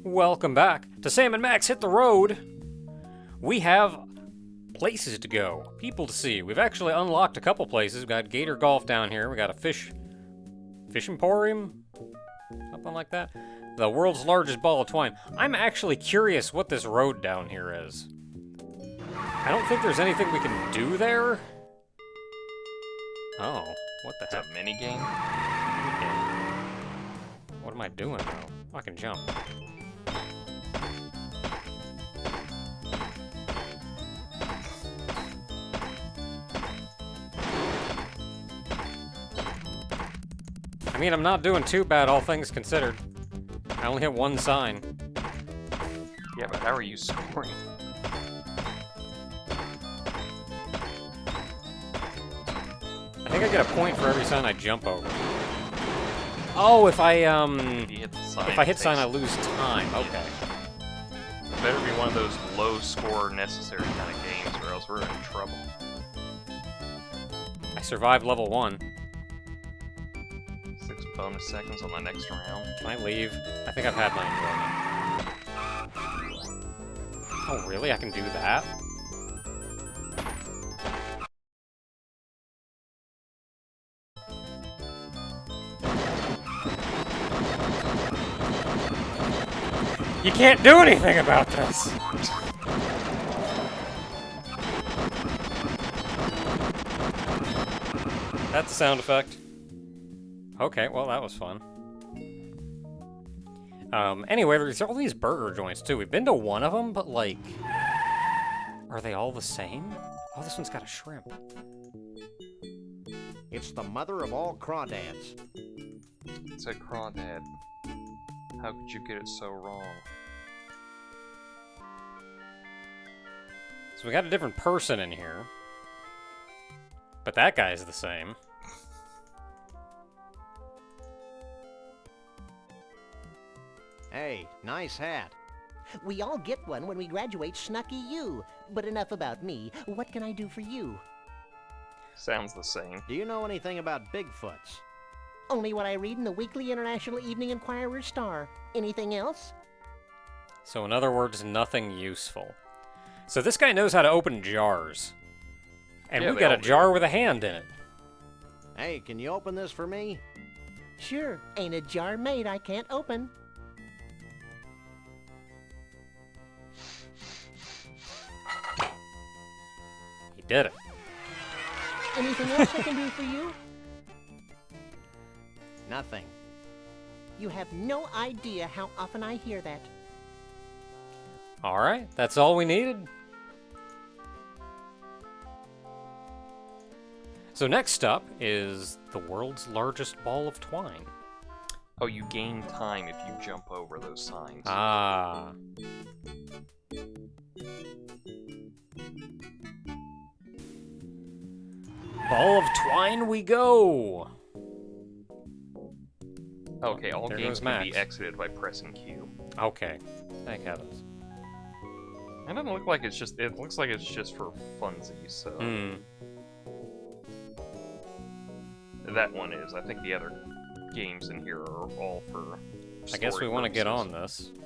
Welcome back to Sam and Max Hit the Road. We have places to go, people to see. We've actually unlocked a couple places. We've got Gator Golf down here. We got a fish emporium, something like that. The world's largest ball of twine. I'm actually curious what this road down here is. I don't think there's anything we can do there. Oh, what the heck? It's a minigame? What am I doing though? I can jump. I mean, I'm not doing too bad, all things considered. I only hit one sign. Yeah, but how are you scoring? I think I get a point for every sign I jump over. Oh, if I hit sign, I lose time. Okay. Better be one of those low score necessary kind of games, or else we're in trouble. I survived level 1. 6 bonus seconds on the next round. Can I leave? I think I've had my enjoyment. Oh, really? I can do that? You can't do anything about this! That's the sound effect. Okay, well, that was fun. Anyway, there's all these burger joints, too. We've been to one of them, but, like... Are they all the same? Oh, this one's got a shrimp. It's the mother of all crawdads. It's a crawdad. How could you get it so wrong? So we got a different person in here. But that guy's the same. Hey, nice hat. We all get one when we graduate, Snucky you. But enough about me. What can I do for you? Sounds the same. Do you know anything about Bigfoots? Only what I read in the Weekly International Evening Inquirer Star. Anything else? So in other words, nothing useful. So this guy knows how to open jars. And Yeah, we they got a all do. jar with a hand in it. Hey, can you open this for me? Sure, ain't a jar made I can't open. He did it. Anything else I can do for you? Nothing. You have no idea how often I hear that. Alright, that's all we needed. So next up is the world's largest ball of twine. Oh, you gain time if you jump over those signs. Ah. Ball of twine we go! Okay, all There games goes can be Max. exited by pressing Q. Okay. Thank heavens. It doesn't look like it's just. It looks like it's just for funsies. So Hmm. that one is. I think the other games in here are all for. I guess we want to get on purposes. this.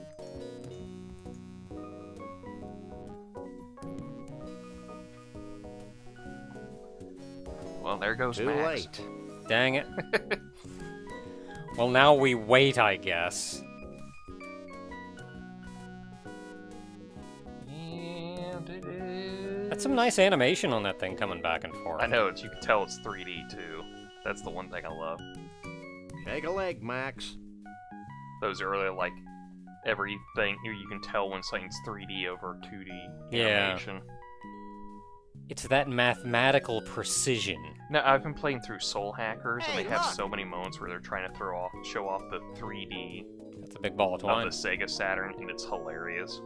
Well, there goes Too Max. late. Dang it. Well, now we wait, I guess. And it is. That's some nice animation on that thing coming back and forth. I know. You can tell it's 3D too. That's the one thing I love. Shake a leg, Max. Those are really like everything. You can tell when something's 3D over 2D Yeah. animation. It's that mathematical precision. Now, I've been playing through Soul Hackers, and Hey, they have look! so many moments where they're trying to show off the 3D That's a big ball of of twine. the Sega Saturn, and it's hilarious.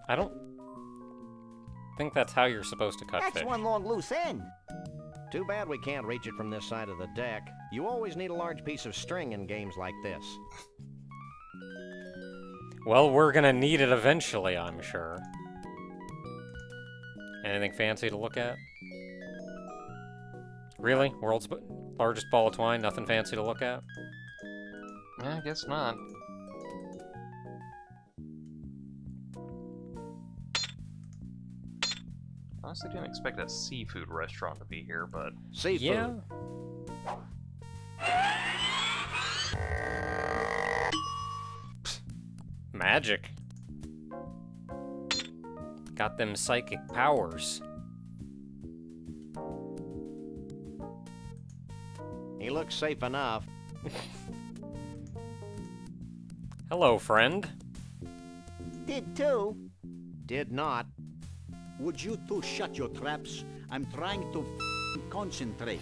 I don't think that's how you're supposed to cut That's fish. one long loose end. Too bad we can't reach it from this side of the deck. You always need a large piece of string in games like this. Well, we're gonna need it eventually, I'm sure. Anything fancy to look at? Really? World's largest ball of twine? Nothing fancy to look at? I guess not. Honestly, didn't expect a seafood restaurant to be here, but Seafood. Yeah. Magic. Got them psychic powers. He looks safe enough. Hello, friend. Did too. Did not. Would you two shut your traps? I'm trying to concentrate.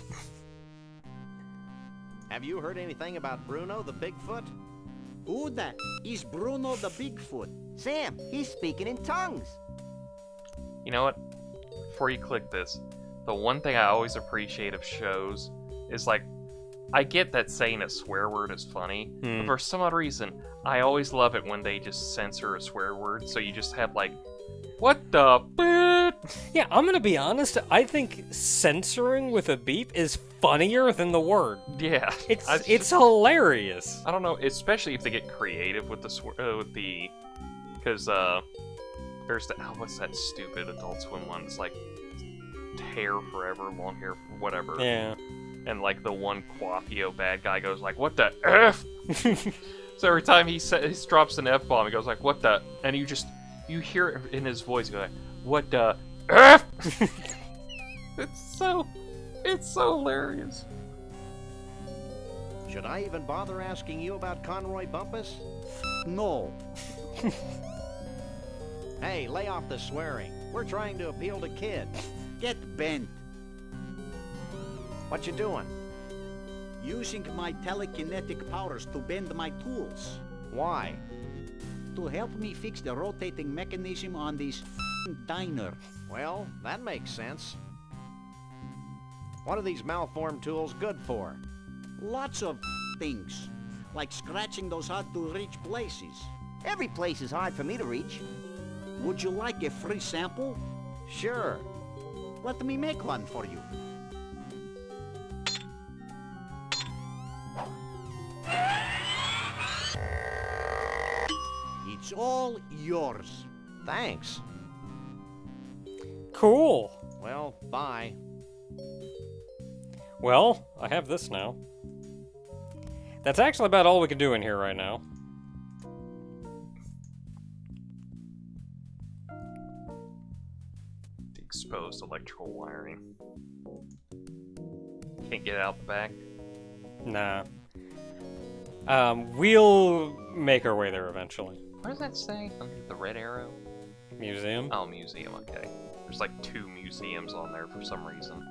Have you heard anything about Bruno the Bigfoot? Who that? Is Bruno the Bigfoot? Sam, he's speaking in tongues. you know what? Before you click this, the one thing I always appreciate of shows is like, I get that saying a swear word is funny, but for some odd reason, I always love it when they just censor a swear word, so you just have like, what the beep? Yeah, I'm gonna be honest. I think censoring with a beep is funnier than the word. Yeah, It's hilarious. I don't know, especially if they get creative with the because there's the what's that stupid Adult Swim one? It's like hair forever, long hair, whatever. Yeah. And like the one Quaffio bad guy goes like, "What the f?" So every time he drops an f bomb, he goes like, "What the?" And you hear it in his voice go like, "What the f?" It's so hilarious. Should I even bother asking you about Conroy Bumpus? No. Hey, lay off the swearing. We're trying to appeal to kids. Get bent. What you doing? Using my telekinetic powers to bend my tools. Why? To help me fix the rotating mechanism on this diner. Well, that makes sense. What are these malformed tools good for? Lots of things. Like scratching those hard-to-reach places. Every place is hard for me to reach. Would you like a free sample? Sure. Let me make one for you. It's all yours. Thanks. Cool. Well, bye. Well, I have this now. That's actually about all we can do in here right now. The exposed electrical wiring. Can't get out the back. Nah. We'll make our way there eventually. What does that say under the red arrow? Museum? Oh, museum, okay. There's like 2 museums on there for some reason.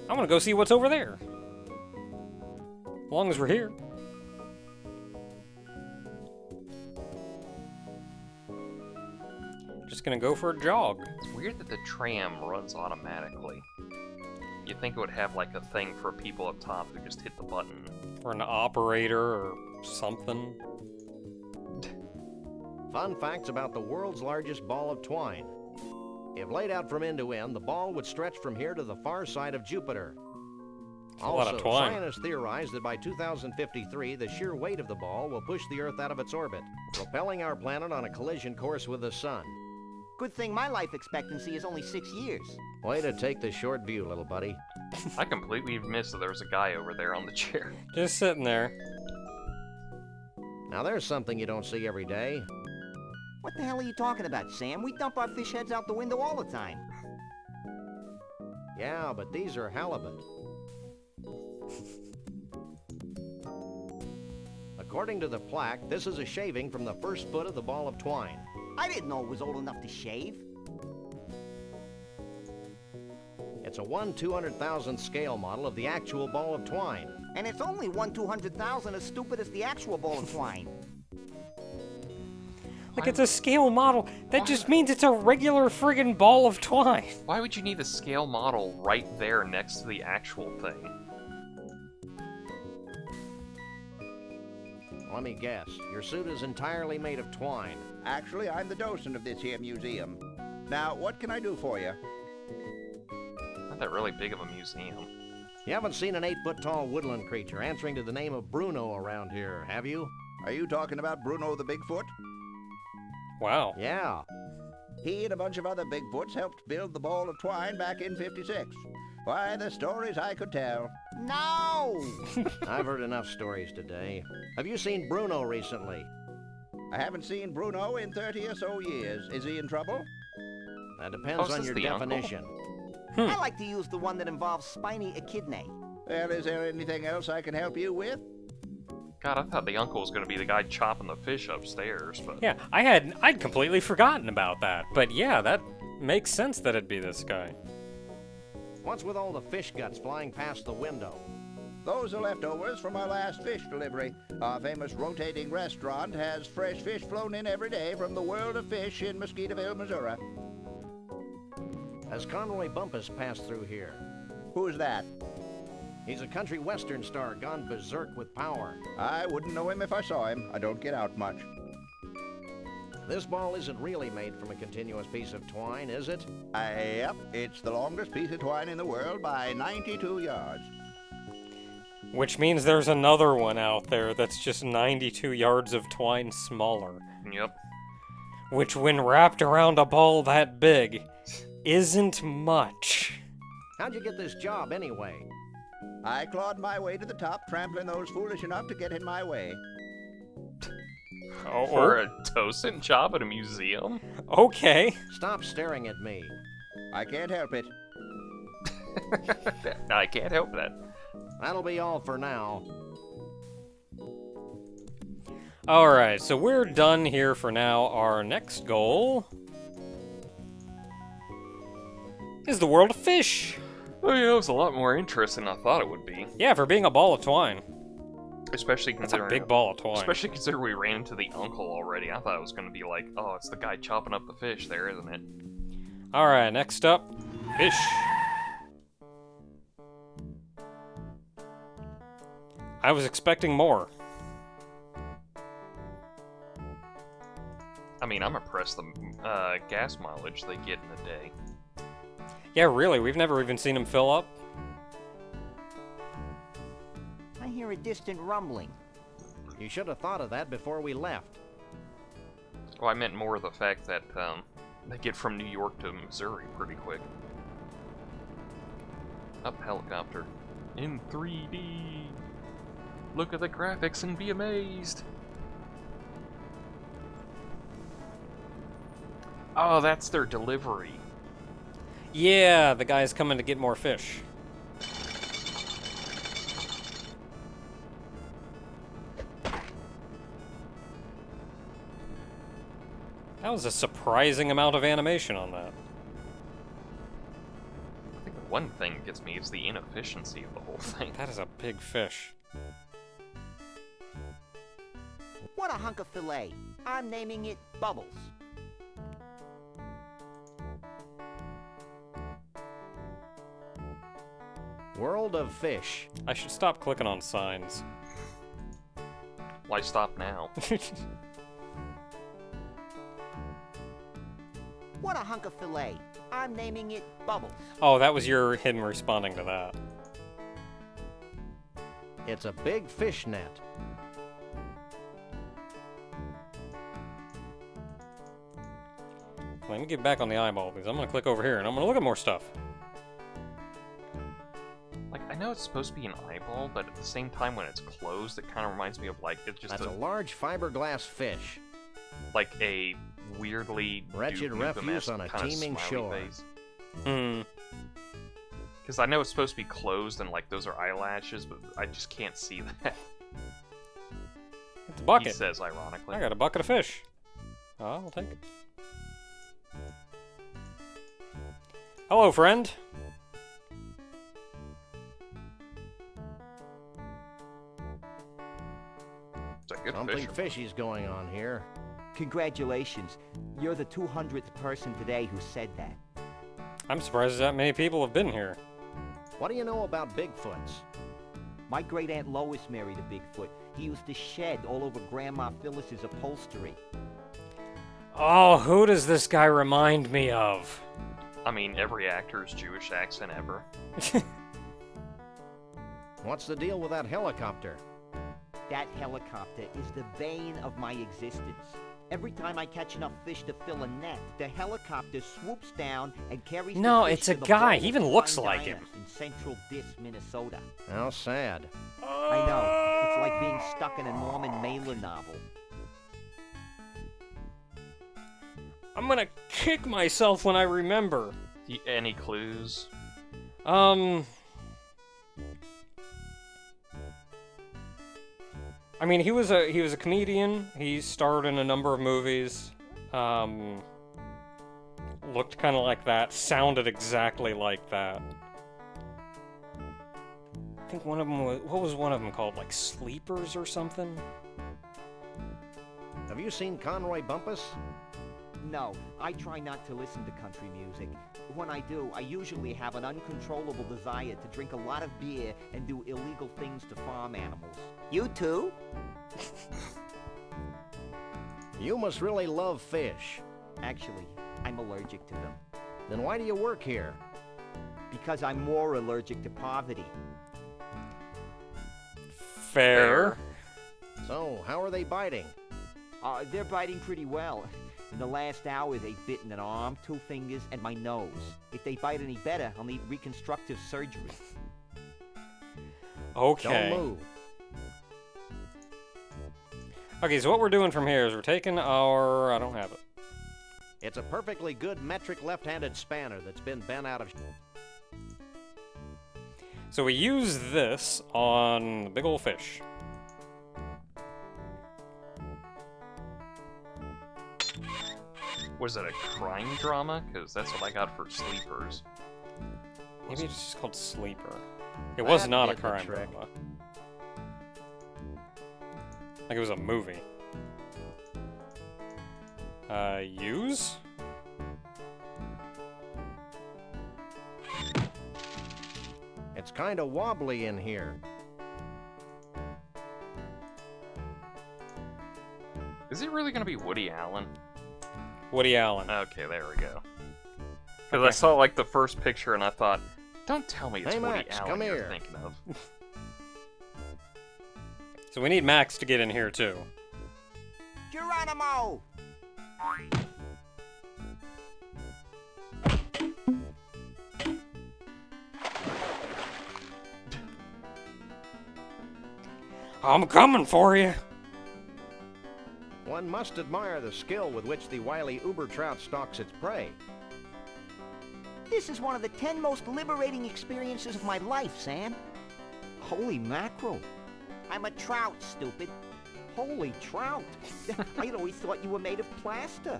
I'm gonna go see what's over there. As long as we're here. Just gonna go for a jog. It's weird that the tram runs automatically. You'd think it would have like a thing for people up top who just hit the button. For an operator or something. Fun facts about the world's largest ball of twine. If laid out from end to end, the ball would stretch from here to the far side of Jupiter. A lot of twine. Scientists theorize that by 2053, the sheer weight of the ball will push the Earth out of its orbit, propelling our planet on a collision course with the Sun. Good thing my life expectancy is only 6 years. Way to take the short view, little buddy. I completely missed that there was a guy over there on the chair. Just sitting there. Now there's something you don't see every day. What the hell are you talking about, Sam? We dump our fish heads out the window all the time. Yeah, but these are halibut. According to the plaque, this is a shaving from the first foot of the ball of twine. I didn't know it was old enough to shave. It's a 1/200,000th scale model of the actual ball of twine. And it's only 1/200,000 as stupid as the actual ball of twine. Like, it's a scale model. That just means it's a regular friggin' ball of twine. Why would you need the scale model right there next to the actual thing? Let me guess, your suit is entirely made of twine. Actually, I'm the docent of this here museum. Now, what can I do for you? Not that really big of a museum. You haven't seen an 8-foot-tall woodland creature answering to the name of Bruno around here, have you? Are you talking about Bruno the Bigfoot? Wow. Yeah. He and a bunch of other Bigfoots helped build the ball of twine back in '56. Why, the stories I could tell. No! I've heard enough stories today. Have you seen Bruno recently? I haven't seen Bruno in 30 or so years. Is he in trouble? That depends is on this your the uncle? definition. I like to use the one that involves spiny echidna. Well, is there anything else I can help you with? God, I thought the uncle was going to be the guy chopping the fish upstairs, but... Yeah, I'd completely forgotten about that. But yeah, that makes sense that it'd be this guy. What's with all the fish guts flying past the window? Those are leftovers from our last fish delivery. Our famous rotating restaurant has fresh fish flown in every day from the world of fish in Mosquitoeville, Missouri. Has Conroy Bumpus passed through here? Who's that? He's a country western star gone berserk with power. I wouldn't know him if I saw him. I don't get out much. This ball isn't really made from a continuous piece of twine, is it? Yep, it's the longest piece of twine in the world by 92 yards. Which means there's another one out there that's just 92 yards of twine smaller. Yep. Which, when wrapped around a ball that big, isn't much. How'd you get this job anyway? I clawed my way to the top, trampling those foolish enough to get in my way. For a docent job at a museum? Okay. Stop staring at me. I can't help it. I can't help that. That'll be all for now. Alright, so we're done here for now. Our next goal is the world of fish. Oh yeah, it was a lot more interesting than I thought it would be. Yeah, for being a ball of twine. Especially That's a considering... big ball of twine. Especially considering we ran into the uncle already. I thought it was going to be like, oh, it's the guy chopping up the fish there, isn't it? Alright, next up, fish. I was expecting more. I mean, I'm impressed the gas mileage they get in a day. Yeah, really, we've never even seen him fill up. I hear a distant rumbling. You should have thought of that before we left. Well, I meant more of the fact that they get from New York to Missouri pretty quick. Up helicopter. In 3D. Look at the graphics and be amazed. Oh, that's their delivery. Yeah, the guy's coming to get more fish. That was a surprising amount of animation on that. I think the one thing that gets me is the inefficiency of the whole thing. That is a big fish. What a hunk of filet. I'm naming it Bubbles. World of fish. I should stop clicking on signs. Why stop now? What a hunk of filet. I'm naming it Bubbles. Oh, that was your hidden responding to that. It's a big fish net. Let me get back on the eyeball because I'm going to click over here and I'm going to look at more stuff. Like, I know it's supposed to be an eyeball, but at the same time when it's closed, it kind of reminds me of, like, it's just That's a large fiberglass fish. like a weirdly Wretched refuse on a teeming shore. Hmm. Because I know it's supposed to be closed and, like, those are eyelashes, but I just can't see that. It's a bucket. He says, ironically. I got a bucket of fish. Oh, I'll take it. Hello, friend. It's a good Something fisherman. fishy's going on here. Congratulations. You're the 200th person today who said that. I'm surprised that many people have been here. What do you know about Bigfoots? My great Aunt Lois married a Bigfoot. He used to shed all over Grandma Phyllis's upholstery. Oh, who does this guy remind me of? I mean, every actor's Jewish accent ever. What's the deal with that helicopter? That helicopter is the bane of my existence. Every time I catch enough fish to fill a net, the helicopter swoops down and carries No, the fish it's to a the guy. bowl He even of looks Twine like Diner him. in Central Dis, Minnesota. How sad. I know. It's like being stuck in a Norman Mailer novel. I'm gonna kick myself when I remember. Any clues? I mean, he was a comedian. He starred in a number of movies. Looked kind of like that. Sounded exactly like that. I think one of them was, what was one of them called? Like Sleepers or something? Have you seen Conroy Bumpus? No, I try not to listen to country music. When I do, I usually have an uncontrollable desire to drink a lot of beer and do illegal things to farm animals. You too? You must really love fish. Actually, I'm allergic to them. Then why do you work here? Because I'm more allergic to poverty. Fair. So, how are they biting? They're biting pretty well. In the last hour, they've bitten an arm, 2 fingers, and my nose. If they bite any better, I'll need reconstructive surgery. Okay. Don't move. Okay, so what we're doing from here is we're taking our... I don't have it. It's a perfectly good metric left-handed spanner that's been bent out of... So we use this on the big old fish. Was it a crime drama? Because that's what I got for Sleepers. Maybe it's just called Sleeper. It was That not a did the crime trick. drama. Like it was a movie. Use? It's kind of wobbly in here. Is it really going to be Woody Allen? Woody Allen. Okay, there we go. Because I saw like the first picture and I thought, don't tell me it's Hey, Woody Max, Allen come you're here. thinking of. So we need Max to get in here too. Geronimo! I'm coming for you. One must admire the skill with which the wily uber trout stalks its prey. This is one of the 10 most liberating experiences of my life, Sam. Holy mackerel. I'm a trout, stupid. Holy trout. I'd always thought you were made of plaster.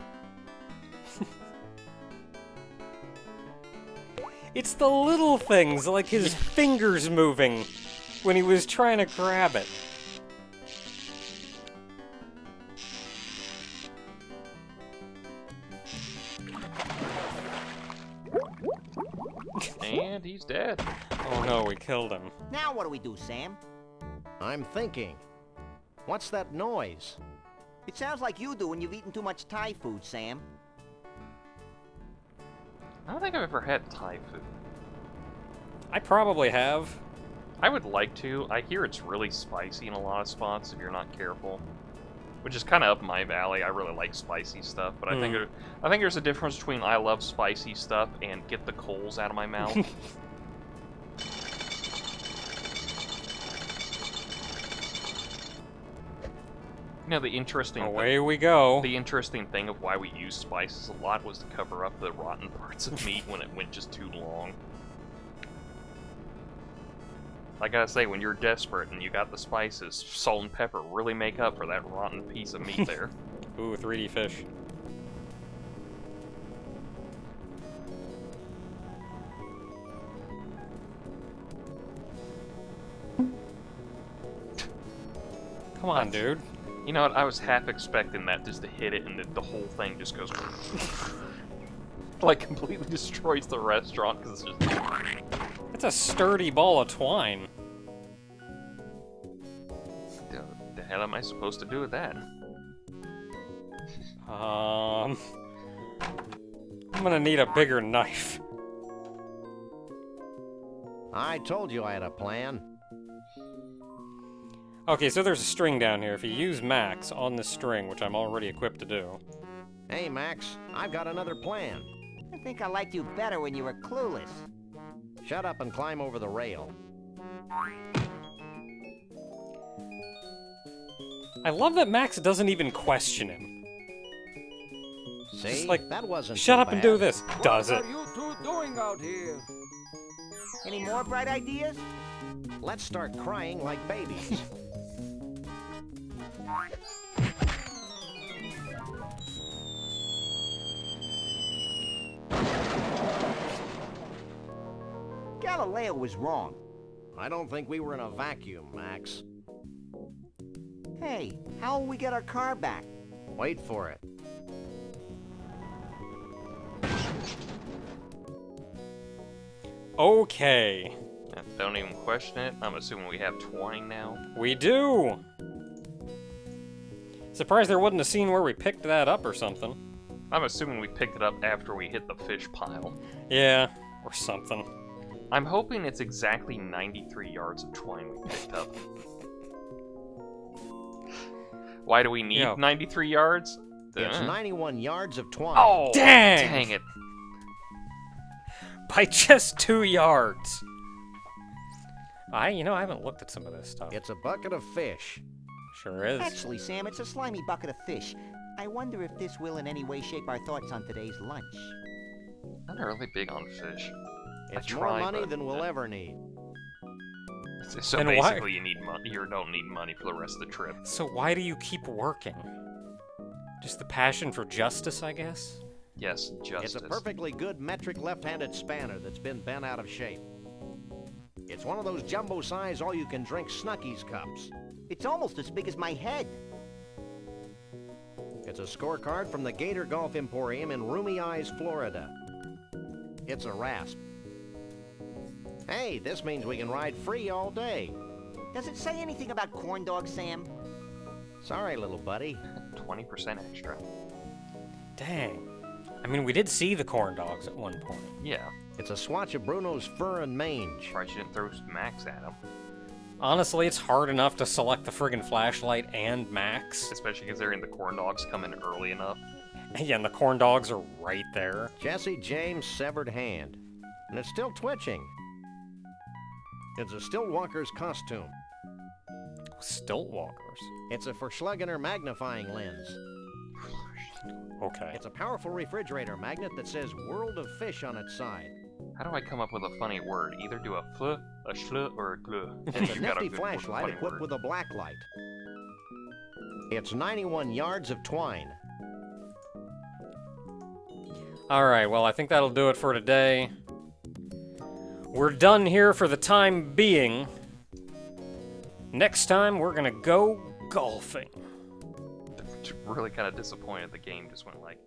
It's the little things, like his fingers moving when he was trying to grab it. And he's dead. Oh no, we killed him. Now what do we do, Sam? I'm thinking. What's that noise? It sounds like you do when you've eaten too much Thai food, Sam. I don't think I've ever had Thai food. I probably have. I would like to. I hear it's really spicy in a lot of spots if you're not careful. Which is kind of up my valley. I really like spicy stuff, but I think there's a difference between I love spicy stuff and get the coals out of my mouth. You know, the interesting Away we go. The interesting thing of why we use spices a lot was to cover up the rotten parts of meat when it went just too long. I gotta say, when you're desperate and you got the spices, salt and pepper really make up for that rotten piece of meat there. Ooh, 3D fish. Come on, dude. You know what? I was half expecting that just to hit it and the whole thing just goes... like, completely destroys the restaurant because it's just... It's a sturdy ball of twine. The hell am I supposed to do with that? I'm gonna need a bigger knife. I told you I had a plan. Okay, so there's a string down here. If you use Max on the string, which I'm already equipped to do. Hey, Max, I've got another plan. I think I liked you better when you were clueless. Shut up and climb over the rail. I love that Max doesn't even question him. See? Just like, that wasn't shut so up and bad. do this. Does it? What are you two doing out here? Any more bright ideas? Let's start crying like babies. Galileo was wrong. I don't think we were in a vacuum, Max. Hey, how will we get our car back? Wait for it. Okay. Don't even question it. I'm assuming we have twine now. We do! Surprised there wasn't a scene where we picked that up or something. I'm assuming we picked it up after we hit the fish pile. Yeah, or something. I'm hoping it's exactly 93 yards of twine we picked up. Why do we need Yeah. 93 yards? It's 91 yards of twine. Oh, Dang! dang it. By just 2 yards. I haven't looked at some of this stuff. It's a bucket of fish. Sure is. Actually, Sam, it's a slimy bucket of fish. I wonder if this will in any way shape our thoughts on today's lunch. I'm not really big on fish. It's I more try, money but, than we'll ever need. So Then why- basically, you need money. You don't need money for the rest of the trip. So why do you keep working? Just the passion for justice, I guess? Yes, justice. It's a perfectly good metric left-handed spanner that's been bent out of shape. It's one of those jumbo-size all-you-can-drink Snuckies cups. It's almost as big as my head. It's a scorecard from the Gator Golf Emporium in Roomy Eyes, Florida. It's a rasp. Hey, this means we can ride free all day. Does it say anything about corn dogs, Sam? Sorry, little buddy. 20% extra. Dang. I mean, we did see the corn dogs at one point. Yeah. It's a swatch of Bruno's fur and mange. Surprised you didn't throw Max at him. Honestly, it's hard enough to select the friggin' flashlight and Max. Especially considering the corn dogs come in early enough. Yeah, and the corn dogs are right there. Jesse James' severed hand. And it's still twitching. It's a stilt walker's costume. Stilt walkers. It's a Verschlegener magnifying lens. Okay. It's a powerful refrigerator magnet that says World of Fish on its side. How do I come up with a funny word? Either do a fl, a schl, or a gl. It's a nifty flashlight equipped with a black light. It's 91 yards of twine. Alright, well, I think that'll do it for today. We're done here for the time being. Next time, we're gonna go golfing. Really kind of disappointed the game just went like,